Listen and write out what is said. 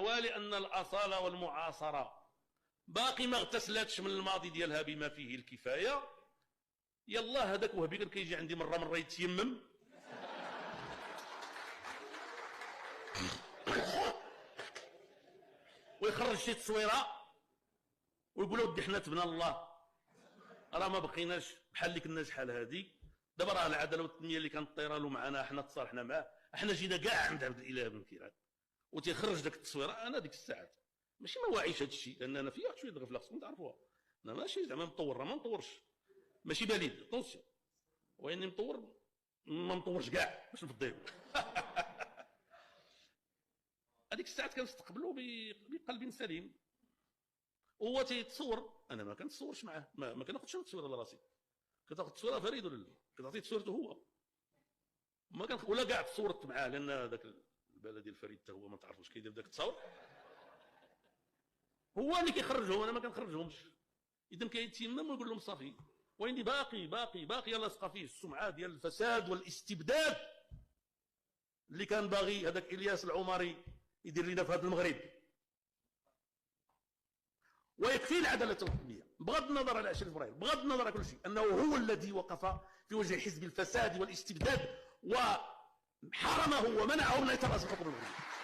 الأحوال أن الأصالة والمعاصرة باقي ما اغتسلاتش من الماضي ديالها بما فيه الكفاية. يلا هذاك وهبي كان كيجي عندي مرة يتيمم ويخرج شي تصويرة ويقول ودي حنا تبنى الله، راه ما بقيناش بحال اللي كنا شحال هادي. دابا راه العداله والتنميه اللي كانت طايره له معنا حنا تصالحنا معاه، حنا جينا كاع عند عبد الاله بن كيران وتيخرج داك التصويره. انا ديك الساعات ماشي ما واعيش هذا الشيء، لان انا فيا واحد شويه الغفله خصكم تعرفوها. انا ماشي زعما مطور، راه ما مطورش، ماشي بليد طونسيون، واني مطور ما مطورش كاع باش نفضيهم. هذيك الساعات كنستقبلوا بقلب سليم، هو تيتصور، انا ما كنتصورش معاه، ما كناخذش التصويره على راسي. كتاخذ تصويره فريد ولا لا؟ كتعطيه تصويرته هو، ما كان ولا كاع تصورت معاه، لان ذاك البلدي الفريد حتى هو ما تعرفوش كيدير ذاك التصاور، هو اللي كيخرجهم، انا ما كنخرجهمش. اذا كيتيمم ويقول لهم صافي، واني باقي لاصقه فيه السمعه ديال الفساد والاستبداد اللي كان باغي هذاك الياس العمري يدير لنا في هذا المغرب. ويكفي العداله الوطنيه بغض النظر على 20 فبراير، بغض النظر على كل شيء، انه هو الذي وقف في وجه حزب الفساد والاستبداد وحرمه ومنعه من اعتراض الحكم المغربي.